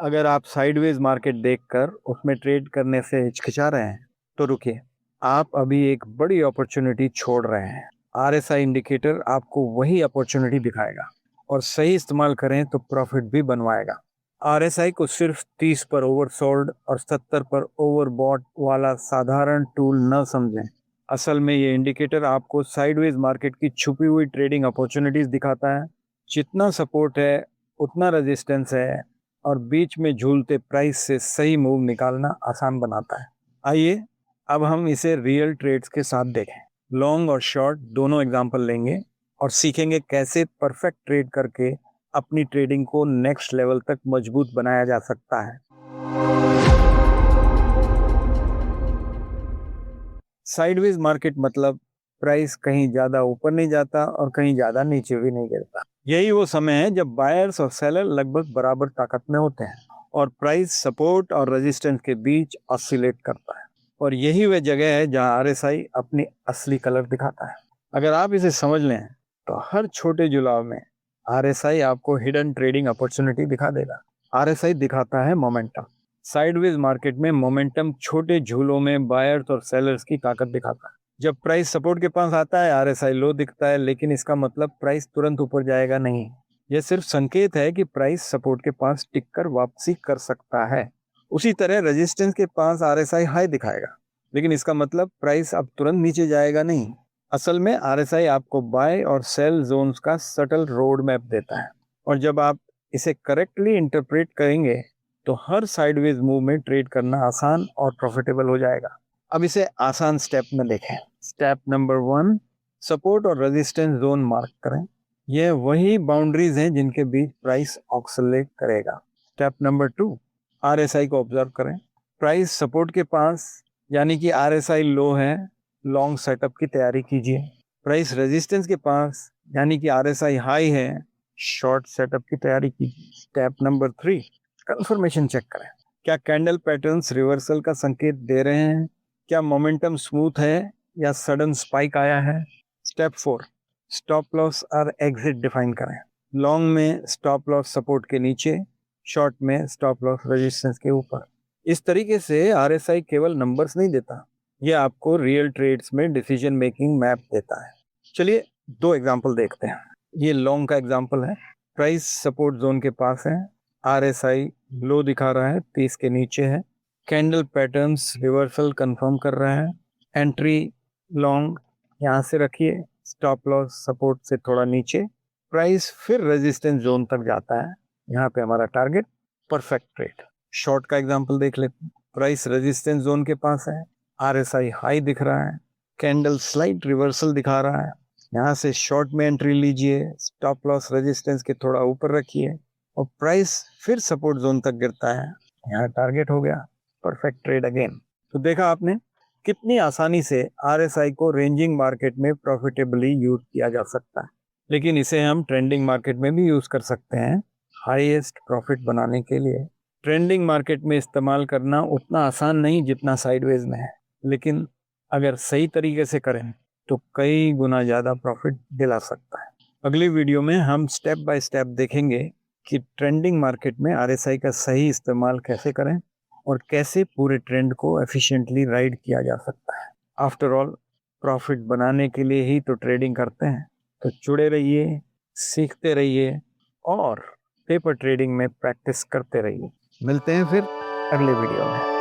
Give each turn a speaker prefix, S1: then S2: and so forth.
S1: अगर आप sideways market देखकर उसमें ट्रेड करने से हिचकिचा रहे हैं तो रुकिए, आप अभी एक बड़ी अपॉर्चुनिटी छोड़ रहे हैं। आरएसआई इंडिकेटर आपको वही अपॉर्चुनिटी दिखाएगा और सही इस्तेमाल करें तो प्रॉफिट भी बनवाएगा। आरएसआई को सिर्फ 30 पर ओवरसोल्ड और 70 पर ओवरबॉट वाला साधारण टूल न समझें। असल में ये इंडिकेटर आपको साइडवेज मार्केट की छुपी हुई ट्रेडिंग अपॉर्चुनिटीज दिखाता है। जितना सपोर्ट है उतना रेजिस्टेंस है और बीच में झूलते प्राइस से सही मूव निकालना आसान बनाता है। आइए अब हम इसे रियल ट्रेड्स के साथ देखें। लॉन्ग और शॉर्ट दोनों एग्जांपल लेंगे और सीखेंगे कैसे परफेक्ट ट्रेड करके अपनी ट्रेडिंग को नेक्स्ट लेवल तक मजबूत बनाया जा सकता है। साइडवेज मार्केट मतलब प्राइस कहीं ज्यादा ऊपर नहीं जाता और कहीं ज्यादा नीचे भी नहीं गिरता। यही वो समय है जब बायर्स और सेलर लगभग बराबर ताकत में होते हैं और प्राइस सपोर्ट और रेजिस्टेंस के बीच ऑसिलेट करता है। और यही वह जगह है जहां आरएसआई अपनी असली कलर दिखाता है। अगर आप इसे समझ लें तो हर छोटे जुलाव में आरएसआई आपको हिडन ट्रेडिंग अपॉर्चुनिटी दिखा देगा। आरएसआई दिखाता है मोमेंटम। साइडवेज मार्केट में मोमेंटम छोटे झूलों में बायर्स और सेलर्स की ताकत दिखाता है। जब प्राइस सपोर्ट के पास आता है आरएसआई लो दिखता है, लेकिन इसका मतलब प्राइस तुरंत ऊपर जाएगा नहीं। यह सिर्फ संकेत है कि प्राइस सपोर्ट के पास टिककर वापसी कर सकता है। उसी तरह रेजिस्टेंस के पास आरएसआई हाई दिखाएगा, लेकिन इसका मतलब प्राइस अब तुरंत नीचे जाएगा नहीं। असल में आरएसआई आपको बाय और सेल जोन्स का सटल रोड मैप देता है और जब आप इसे करेक्टली इंटरप्रेट करेंगे तो हर साइडवेज मूव में ट्रेड करना आसान और प्रॉफिटेबल हो जाएगा। अब इसे आसान स्टेप में देखें। स्टेप नंबर 1, सपोर्ट और रेजिस्टेंस जोन मार्क करें। यह वही बाउंड्रीज हैं जिनके बीच प्राइस ऑक्सिलेट करेगा। स्टेप नंबर 2, आरएसआई को ऑब्जर्व करें। प्राइस सपोर्ट के पास यानी कि आरएसआई लो है, लॉन्ग सेटअप की तैयारी कीजिए। प्राइस रेजिस्टेंस के पास यानी कि आरएसआई हाई है, शॉर्ट सेटअप की तैयारी कीजिए। स्टेप नंबर 3, कंफर्मेशन चेक करें। क्या कैंडल पैटर्न्स रिवर्सल का संकेत दे रहे हैं? क्या मोमेंटम स्मूथ है या सडन स्पाइक आया है? स्टेप 4, स्टॉप लॉस और एग्जिट डिफाइन करें। लॉन्ग में स्टॉप लॉस सपोर्ट के नीचे, शॉर्ट में स्टॉप लॉस रेजिस्टेंस के ऊपर। इस तरीके से आरएसआई केवल नंबर्स नहीं देता, यह आपको रियल ट्रेड्स में डिसीजन मेकिंग मैप देता है। चलिए 2 एग्जांपल देखते हैं। ये लॉन्ग का एग्जांपल है। प्राइस सपोर्ट जोन के पास है, आरएसआई लो दिखा रहा है, 30 के नीचे है। कैंडल पैटर्न्स रिवर्सल कंफर्म कर रहा है। एंट्री लॉन्ग यहाँ से रखिए, स्टॉप लॉस सपोर्ट से थोड़ा नीचे। प्राइस फिर रेजिस्टेंस जोन तक जाता है, यहाँ पे हमारा टारगेट, परफेक्ट ट्रेड। शॉर्ट का एग्जांपल देख लेते हैं। प्राइस रेजिस्टेंस जोन के पास है, आरएसआई हाई दिख रहा है, कैंडल स्लाइट रिवर्सल दिखा रहा है, यहाँ से शॉर्ट में एंट्री लीजिए, स्टॉप लॉस रेजिस्टेंस के थोड़ा ऊपर रखिए और प्राइस फिर सपोर्ट जोन तक गिरता है, यहाँ टारगेट हो गया, परफेक्ट ट्रेड अगेन। तो देखा आपने कितनी आसानी से आरएसआई को रेंजिंग मार्केट में प्रॉफिटेबली यूज किया जा सकता है। लेकिन इसे हम ट्रेंडिंग मार्केट में भी यूज कर सकते हैं हाईएस्ट प्रॉफिट बनाने के लिए। ट्रेंडिंग मार्केट में इस्तेमाल करना उतना आसान नहीं जितना साइडवेज में है, लेकिन अगर सही तरीके से करें तो कई गुना ज़्यादा प्रॉफिट दिला सकता है। अगली वीडियो में हम स्टेप बाय स्टेप देखेंगे कि ट्रेंडिंग मार्केट में आरएसआई का सही इस्तेमाल कैसे करें और कैसे पूरे ट्रेंड को एफिशिएंटली राइड किया जा सकता है। आफ्टर ऑल प्रॉफिट बनाने के लिए ही तो ट्रेडिंग करते हैं, तो जुड़े रहिए, सीखते रहिए और पेपर ट्रेडिंग में प्रैक्टिस करते रहिए। मिलते हैं फिर अगले वीडियो में।